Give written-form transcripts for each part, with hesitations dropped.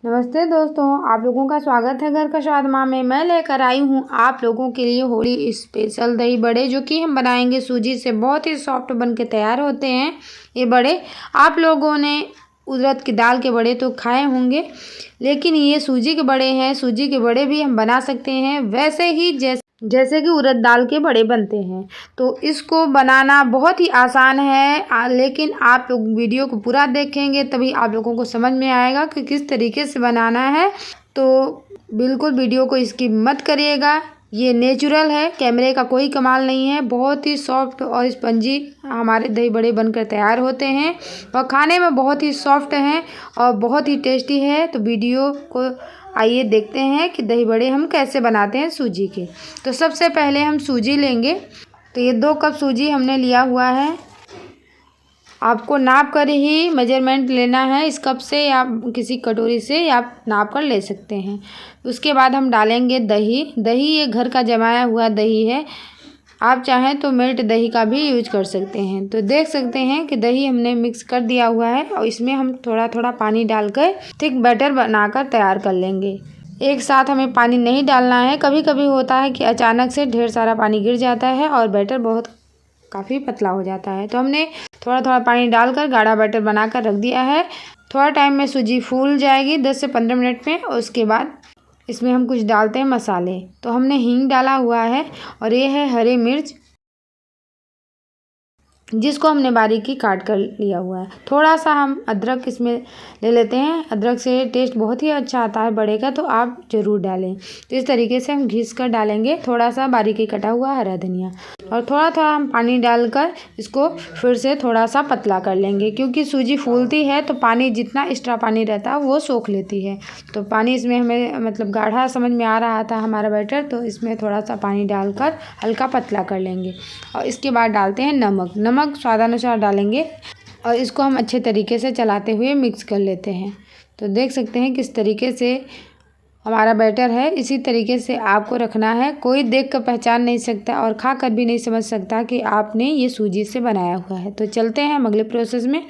नमस्ते दोस्तों, आप लोगों का स्वागत है घर का स्वाद माँ में। मैं लेकर आई हूँ आप लोगों के लिए होली स्पेशल दही बड़े, जो कि हम बनाएंगे सूजी से। बहुत ही सॉफ्ट बन के तैयार होते हैं ये बड़े। आप लोगों ने उड़द की दाल के बड़े तो खाए होंगे, लेकिन ये सूजी के बड़े हैं। सूजी के बड़े भी हम बना सकते हैं वैसे ही जैसे कि उड़द दाल के बड़े बनते हैं। तो इसको बनाना बहुत ही आसान है, लेकिन आप लोग वीडियो को पूरा देखेंगे तभी आप लोगों को समझ में आएगा कि किस तरीके से बनाना है। तो बिल्कुल वीडियो को स्किप मत करिएगा। ये नेचुरल है, कैमरे का कोई कमाल नहीं है। बहुत ही सॉफ्ट और स्पंजी हमारे दही बड़े बनकर तैयार होते हैं और खाने में बहुत ही सॉफ्ट हैं और बहुत ही टेस्टी है। तो वीडियो को आइए देखते हैं कि दही बड़े हम कैसे बनाते हैं सूजी के। तो सबसे पहले हम सूजी लेंगे। तो ये 2 कप सूजी हमने लिया हुआ है। आपको नाप कर ही मेजरमेंट लेना है। इस कप से या किसी कटोरी से आप नाप कर ले सकते हैं। उसके बाद हम डालेंगे दही। दही ये घर का जमाया हुआ दही है। आप चाहें तो मिल्क दही का भी यूज कर सकते हैं। तो देख सकते हैं कि दही हमने मिक्स कर दिया हुआ है और इसमें हम थोड़ा थोड़ा पानी डालकर थिक बैटर बनाकर तैयार कर लेंगे। एक साथ हमें पानी नहीं डालना है। कभी कभी होता है कि अचानक से ढेर सारा पानी गिर जाता है और बैटर काफ़ी पतला हो जाता है। तो हमने थोड़ा थोड़ा पानी डालकर गाढ़ा बैटर बनाकर रख दिया है। थोड़ा टाइम में सूजी फूल जाएगी 10 से 15 मिनट में। और उसके बाद इसमें हम कुछ डालते हैं मसाले। तो हमने हींग डाला हुआ है और ये है हरी मिर्च, जिसको हमने बारीकी काट कर लिया हुआ है। थोड़ा सा हम अदरक इसमें ले लेते हैं। अदरक से टेस्ट बहुत ही अच्छा आता है बड़े का, तो आप ज़रूर डालें। तो इस तरीके से हम घिस कर डालेंगे थोड़ा सा बारीकी कटा हुआ हरा धनिया, और थोड़ा थोड़ा हम पानी डालकर इसको फिर से थोड़ा सा पतला कर लेंगे, क्योंकि सूजी फूलती है तो पानी जितना एक्स्ट्रा पानी रहता है वो सोख लेती है। तो पानी इसमें हमें मतलब गाढ़ा समझ में आ रहा था हमारा बैटर, तो इसमें थोड़ा सा पानी डालकर हल्का पतला कर लेंगे। और इसके बाद डालते हैं नमक। नमक स्वादानुसार डालेंगे और इसको हम अच्छे तरीके से चलाते हुए मिक्स कर लेते हैं। तो देख सकते हैं किस तरीके से हमारा बैटर है। इसी तरीके से आपको रखना है। कोई देख कर पहचान नहीं सकता और खा कर भी नहीं समझ सकता कि आपने ये सूजी से बनाया हुआ है। तो चलते हैं हम अगले प्रोसेस में।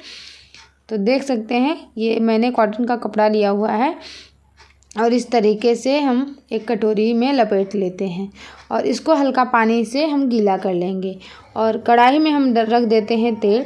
तो देख सकते हैं ये मैंने कॉटन का कपड़ा लिया हुआ है और इस तरीके से हम एक कटोरी में लपेट लेते हैं और इसको हल्का पानी से हम गीला कर लेंगे। और कढ़ाई में हम रख देते हैं तेल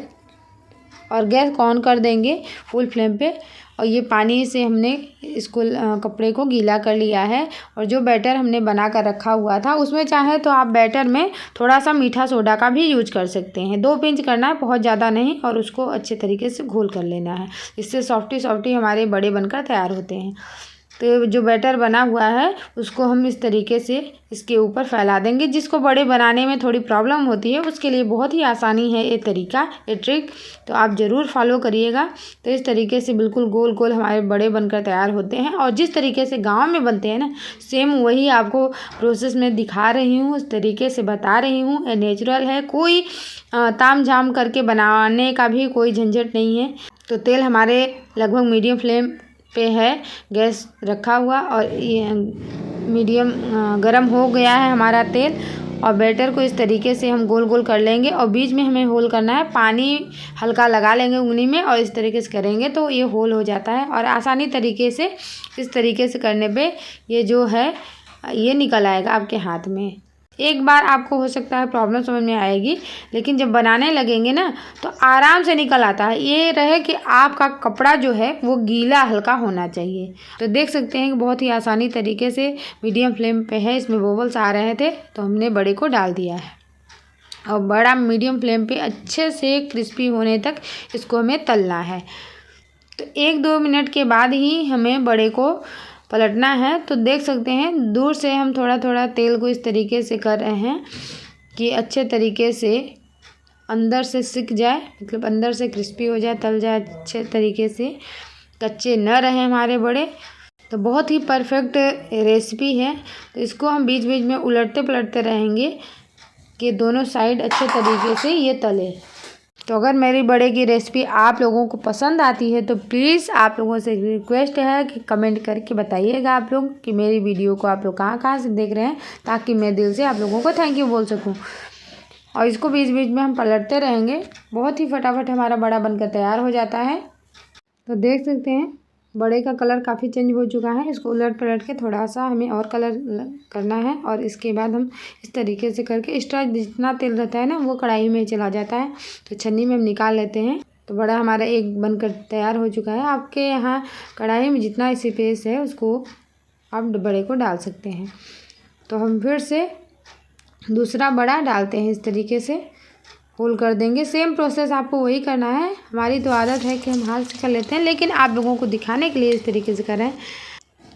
और गैस ऑन कर देंगे फुल फ्लेम पे। और ये पानी से हमने इसको कपड़े को गीला कर लिया है। और जो बैटर हमने बना कर रखा हुआ था उसमें चाहे तो आप बैटर में थोड़ा सा मीठा सोडा का भी यूज कर सकते हैं। 2 पिंच करना है, बहुत ज़्यादा नहीं, और उसको अच्छे तरीके से घोल कर लेना है। इससे सॉफ्टी हमारे बड़े बनकर तैयार होते हैं। तो जो बैटर बना हुआ है उसको हम इस तरीके से इसके ऊपर फैला देंगे। जिसको बड़े बनाने में थोड़ी प्रॉब्लम होती है उसके लिए बहुत ही आसानी है ये तरीका, ये ट्रिक, तो आप ज़रूर फॉलो करिएगा। तो इस तरीके से बिल्कुल गोल गोल हमारे बड़े बनकर तैयार होते हैं। और जिस तरीके से गांव में बनते हैं ना, सेम वही आपको प्रोसेस में दिखा रही हूँ, उस तरीके से बता रही हूँ। ये नेचुरल है, कोई ताम झाम करके बनाने का भी कोई झंझट नहीं है। तो तेल हमारे लगभग मीडियम फ्लेम पे है गैस रखा हुआ और ये मीडियम गरम हो गया है हमारा तेल। और बैटर को इस तरीके से हम गोल गोल कर लेंगे और बीच में हमें होल करना है। पानी हल्का लगा लेंगे उंगली में और इस तरीके से करेंगे तो ये होल हो जाता है। और आसानी तरीके से इस तरीके से करने पे ये जो है ये निकल आएगा आपके हाथ में। एक बार आपको हो सकता है प्रॉब्लम समझ में आएगी, लेकिन जब बनाने लगेंगे ना तो आराम से निकल आता है। ये रहे कि आपका कपड़ा जो है वो गीला हल्का होना चाहिए। तो देख सकते हैं कि बहुत ही आसानी तरीके से मीडियम फ्लेम पे है, इसमें बबल्स आ रहे थे तो हमने बड़े को डाल दिया है। और बड़ा मीडियम फ्लेम पे अच्छे से क्रिस्पी होने तक इसको हमें तलना है। तो 1-2 मिनट के बाद ही हमें बड़े को पलटना है। तो देख सकते हैं दूर से हम थोड़ा थोड़ा तेल को इस तरीके से कर रहे हैं कि अच्छे तरीके से अंदर से सिक जाए, मतलब अंदर से क्रिस्पी हो जाए, तल जाए अच्छे तरीके से, कच्चे न रहे हमारे बड़े। तो बहुत ही परफेक्ट रेसिपी है। तो इसको हम बीच बीच में उलटते पलटते रहेंगे कि दोनों साइड अच्छे तरीके से ये तले। तो अगर मेरी बड़े की रेसिपी आप लोगों को पसंद आती है तो प्लीज़ आप लोगों से रिक्वेस्ट है कि कमेंट करके बताइएगा आप लोग कि मेरी वीडियो को आप लोग कहाँ से देख रहे हैं, ताकि मैं दिल से आप लोगों को थैंक यू बोल सकूं। और इसको बीच बीच में हम पलटते रहेंगे। बहुत ही फटाफट हमारा बड़ा बनकर तैयार हो जाता है। तो देख सकते हैं बड़े का कलर काफ़ी चेंज हो चुका है। इसको उलट पलट के थोड़ा सा हमें और कलर करना है और इसके बाद हम इस तरीके से करके एक्स्ट्रा जितना तेल रहता है ना वो कढ़ाई में चला जाता है, तो छन्नी में हम निकाल लेते हैं। तो बड़ा हमारा एक बनकर तैयार हो चुका है। आपके यहाँ कढ़ाई में जितना स्पेस है उसको आप बड़े को डाल सकते हैं। तो हम फिर से दूसरा बड़ा डालते हैं, इस तरीके से होल कर देंगे। सेम प्रोसेस आपको वही करना है। हमारी तो आदत है कि हम हाथ से कर लेते हैं, लेकिन आप लोगों को दिखाने के लिए इस तरीके से करें।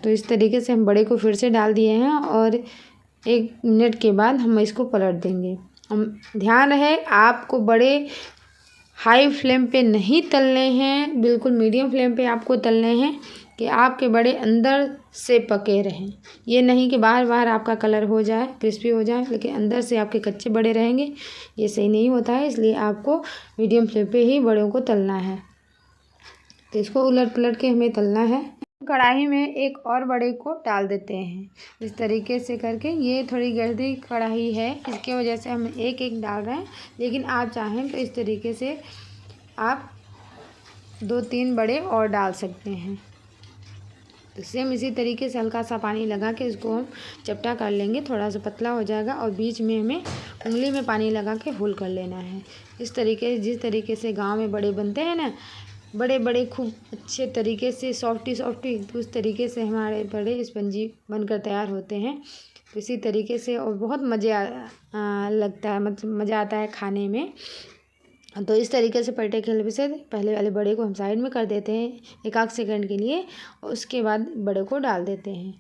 तो इस तरीके से हम बड़े को फिर से डाल दिए हैं और 1 मिनट के बाद हम इसको पलट देंगे। हम ध्यान रहे आपको बड़े हाई फ्लेम पे नहीं तलने हैं, बिल्कुल मीडियम फ्लेम पे आपको तलने हैं कि आपके बड़े अंदर से पके रहें। ये नहीं कि बाहर बाहर आपका कलर हो जाए, क्रिस्पी हो जाए, लेकिन अंदर से आपके कच्चे बड़े रहेंगे, ये सही नहीं होता है। इसलिए आपको मीडियम फ्लेम पे ही बड़ों को तलना है। तो इसको उलट पलट के हमें तलना है। कढ़ाई में एक और बड़े को डाल देते हैं, इस तरीके से करके। ये थोड़ी गर्दी कढ़ाई है, इसके वजह से हम एक एक डाल रहे हैं, लेकिन आप चाहें तो इस तरीके से आप 2-3 बड़े और डाल सकते हैं। तो सेम इसी तरीके से हल्का सा पानी लगा के इसको हम चपटा कर लेंगे, थोड़ा सा पतला हो जाएगा और बीच में हमें उंगली में पानी लगा के होल कर लेना है। इस तरीके जिस तरीके से गांव में बड़े बनते हैं ना, बड़े बड़े खूब अच्छे तरीके से सॉफ्टी तो उस तरीके से हमारे बड़े स्पंजी बनकर तैयार होते हैं। तो इसी तरीके से और बहुत लगता है, मतलब मज़ा आता है खाने में। तो इस तरीके से पलटे के हिसाब से पहले वाले बड़े को हम साइड में कर देते हैं 1-8 सेकंड के लिए, और उसके बाद बड़े को डाल देते हैं।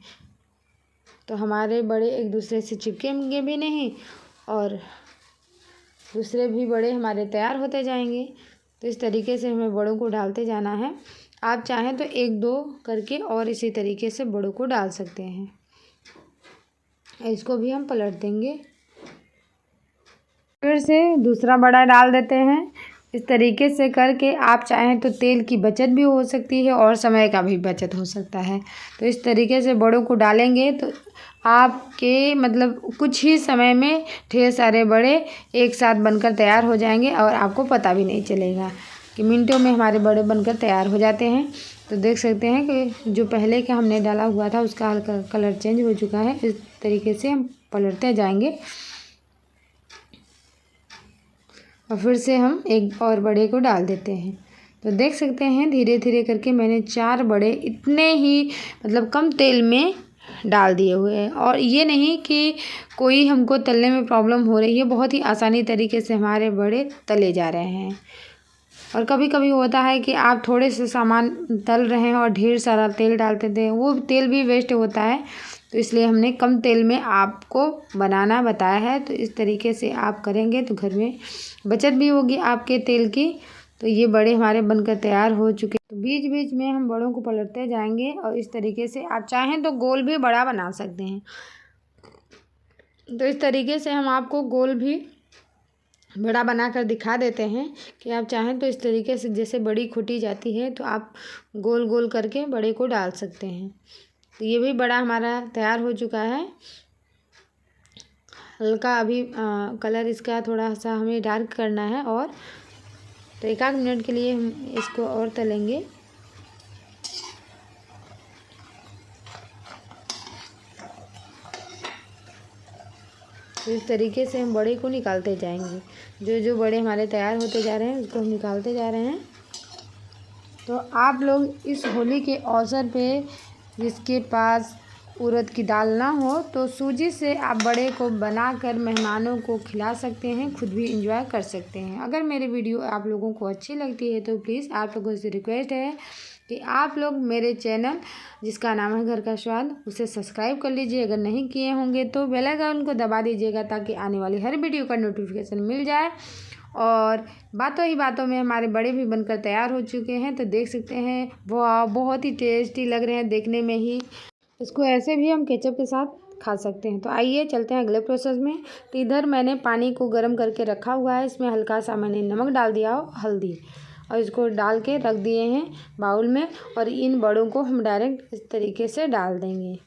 तो हमारे बड़े एक दूसरे से चिपकेंगे भी नहीं और दूसरे भी बड़े हमारे तैयार होते जाएंगे। तो इस तरीके से हमें बड़ों को डालते जाना है। आप चाहें तो 1-2 करके और इसी तरीके से बड़ों को डाल सकते हैं। इसको भी हम पलट देंगे। फिर से दूसरा बड़ा डाल देते हैं। इस तरीके से करके आप चाहें तो तेल की बचत भी हो सकती है और समय का भी बचत हो सकता है। तो इस तरीके से बड़ों को डालेंगे तो आपके मतलब कुछ ही समय में ढेर सारे बड़े एक साथ बनकर तैयार हो जाएंगे और आपको पता भी नहीं चलेगा कि मिनटों में हमारे बड़े बनकर तैयार हो जाते हैं। तो देख सकते हैं कि जो पहले का हमने डाला हुआ था उसका हल्का कलर चेंज हो चुका है। इस तरीके से हम पलटते जाएंगे और फिर से हम एक और बड़े को डाल देते हैं। तो देख सकते हैं धीरे धीरे करके मैंने 4 बड़े इतने ही मतलब कम तेल में डाल दिए हुए हैं। और ये नहीं कि कोई हमको तलने में प्रॉब्लम हो रही है, बहुत ही आसानी तरीके से हमारे बड़े तले जा रहे हैं। और कभी कभी होता है कि आप थोड़े से सामान तल रहे हैं और ढेर सारा तेल डालते थे, वो तेल भी वेस्ट होता है। तो इसलिए हमने कम तेल में आपको बनाना बताया है। तो इस तरीके से आप करेंगे तो घर में बचत भी होगी आपके तेल की। तो ये बड़े हमारे बनकर तैयार हो चुके। तो बीच बीच में हम बड़ों को पलटते जाएंगे और इस तरीके से आप चाहें तो गोल भी बड़ा बना सकते हैं। तो इस तरीके से हम आपको गोल भी बड़ा बनाकर दिखा देते हैं कि आप चाहें तो इस तरीके से जैसे बड़ी खोटी जाती है तो आप गोल गोल करके बड़े को डाल सकते हैं। तो ये भी बड़ा हमारा तैयार हो चुका है। हल्का अभी कलर इसका थोड़ा सा हमें डार्क करना है और तो 1-8 मिनट के लिए हम इसको और तलेंगे। तो इस तरीके से हम बड़े को निकालते जाएंगे। जो जो बड़े हमारे तैयार होते जा रहे हैं उसको हम निकालते जा रहे हैं। तो आप लोग इस होली के अवसर पे जिसके पास उड़द की दाल ना हो तो सूजी से आप बड़े को बनाकर मेहमानों को खिला सकते हैं, खुद भी एंजॉय कर सकते हैं। अगर मेरी वीडियो आप लोगों को अच्छी लगती है तो प्लीज़ आप लोगों से रिक्वेस्ट है कि आप लोग मेरे चैनल जिसका नाम है घर का स्वाद उसे सब्सक्राइब कर लीजिए। अगर नहीं किए होंगे तो बेल आइकन को दबा दीजिएगा ताकि आने वाली हर वीडियो का नोटिफिकेशन मिल जाए। और बातों ही बातों में हमारे बड़े भी बनकर तैयार हो चुके हैं। तो देख सकते हैं वाह बहुत ही टेस्टी लग रहे हैं देखने में ही। इसको ऐसे भी हम केचप के साथ खा सकते हैं। तो आइए चलते हैं अगले प्रोसेस में। तो इधर मैंने पानी को गर्म करके रखा हुआ है, इसमें हल्का सा मैंने नमक डाल दिया और हल्दी, और इसको डाल के रख दिए हैं बाउल में। और इन बड़ों को हम डायरेक्ट इस तरीके से डाल देंगे।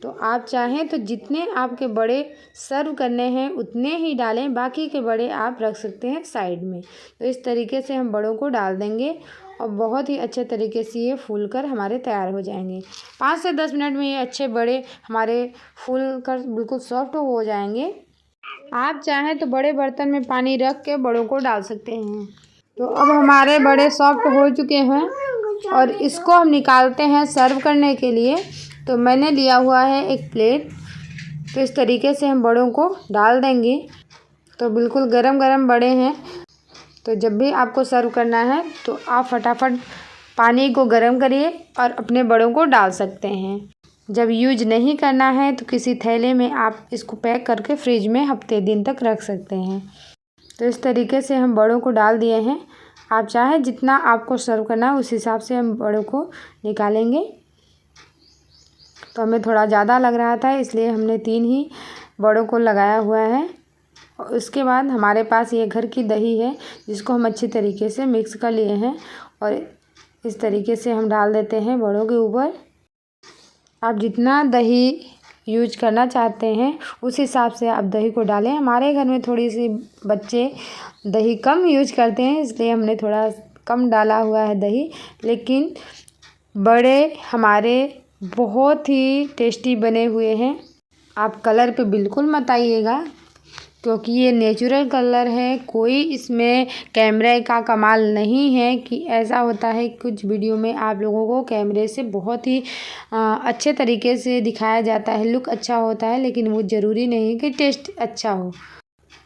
तो आप चाहें तो जितने आपके बड़े सर्व करने हैं उतने ही डालें, बाकी के बड़े आप रख सकते हैं साइड में। तो इस तरीके से हम बड़ों को डाल देंगे और बहुत ही अच्छे तरीके से ये फूल कर हमारे तैयार हो जाएंगे। 5 से 10 मिनट में ये अच्छे बड़े हमारे फूल कर बिल्कुल सॉफ्ट हो जाएंगे। आप चाहें तो बड़े बर्तन में पानी रख के बड़ों को डाल सकते हैं। तो अब हमारे बड़े सॉफ्ट हो चुके हैं और इसको हम निकालते हैं सर्व करने के लिए। तो मैंने लिया हुआ है एक प्लेट। तो इस तरीके से हम बड़ों को डाल देंगे। तो बिल्कुल गरम गरम बड़े हैं। तो जब भी आपको सर्व करना है तो आप फटाफट पानी को गरम करिए और अपने बड़ों को डाल सकते हैं। जब यूज नहीं करना है तो किसी थैले में आप इसको पैक करके फ्रिज में हफ्ते दिन तक रख सकते हैं। तो इस तरीके से हम बड़ों को डाल दिए हैं। आप चाहे जितना आपको सर्व करना है उस हिसाब से हम बड़ों को निकालेंगे। तो हमें थोड़ा ज़्यादा लग रहा था इसलिए हमने 3 ही बड़ों को लगाया हुआ है। और उसके बाद हमारे पास ये घर की दही है जिसको हम अच्छी तरीके से मिक्स कर लिए हैं और इस तरीके से हम डाल देते हैं बड़ों के ऊपर। आप जितना दही यूज करना चाहते हैं उस हिसाब से आप दही को डालें। हमारे घर में थोड़ी सी बच्चे दही कम यूज करते हैं इसलिए हमने थोड़ा कम डाला हुआ है दही। लेकिन बड़े हमारे बहुत ही टेस्टी बने हुए हैं। आप कलर पे बिल्कुल मत आइएगा क्योंकि ये नेचुरल कलर है। कोई इसमें कैमरे का कमाल नहीं है कि ऐसा होता है कुछ वीडियो में आप लोगों को कैमरे से बहुत ही अच्छे तरीके से दिखाया जाता है, लुक अच्छा होता है, लेकिन वो ज़रूरी नहीं कि टेस्ट अच्छा हो।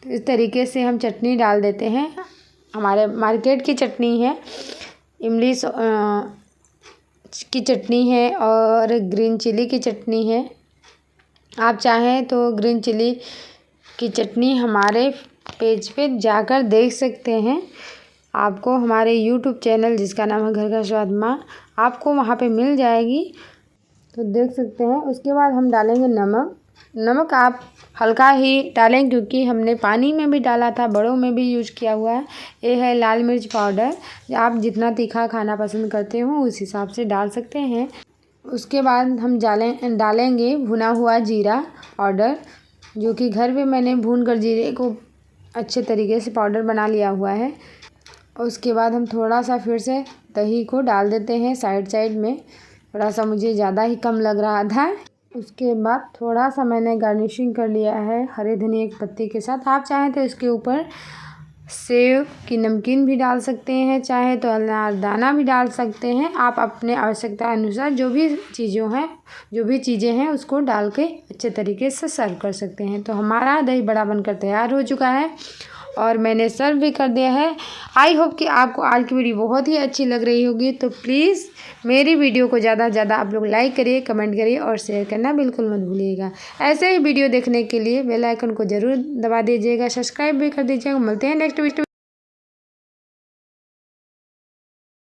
तो इस तरीके से हम चटनी डाल देते हैं। हमारे मार्केट की चटनी है, इमली की चटनी है और ग्रीन चिली की चटनी है। आप चाहें तो ग्रीन चिली की चटनी हमारे पेज पे जाकर देख सकते हैं। आपको हमारे यूट्यूब चैनल जिसका नाम है घर का स्वाद माँ, आपको वहाँ पे मिल जाएगी, तो देख सकते हैं। उसके बाद हम डालेंगे नमक। नमक आप हल्का ही डालें क्योंकि हमने पानी में भी डाला था, बड़ों में भी यूज किया हुआ है। ये है लाल मिर्च पाउडर। आप जितना तीखा खाना पसंद करते हो उस हिसाब से डाल सकते हैं। उसके बाद हम डालेंगे भुना हुआ जीरा पाउडर, जो कि घर पे मैंने भून कर जीरे को अच्छे तरीके से पाउडर बना लिया हुआ है। उसके बाद हम थोड़ा सा फिर से दही को डाल देते हैं साइड में। थोड़ा सा मुझे ज़्यादा ही कम लग रहा था। उसके बाद थोड़ा सा मैंने गार्निशिंग कर लिया है हरे धनिया की पत्ती के साथ। आप चाहें तो इसके ऊपर सेव की नमकीन भी डाल सकते हैं, चाहे तो अनारदाना भी डाल सकते हैं। आप अपने आवश्यकता अनुसार जो भी चीज़ें हैं उसको डाल के अच्छे तरीके से सर्व कर सकते हैं। तो हमारा दही बड़ा बनकर तैयार हो चुका है और मैंने सर्व भी कर दिया है। आई होप कि आपको आज की वीडियो बहुत ही अच्छी लग रही होगी। तो प्लीज़ मेरी वीडियो को ज़्यादा से ज़्यादा आप लोग लाइक करिए, कमेंट करिए और शेयर करना बिल्कुल मत भूलिएगा। ऐसे ही वीडियो देखने के लिए बेल आइकन को ज़रूर दबा दीजिएगा, सब्सक्राइब भी कर दीजिएगा। मिलते हैं नेक्स्ट वीडियो।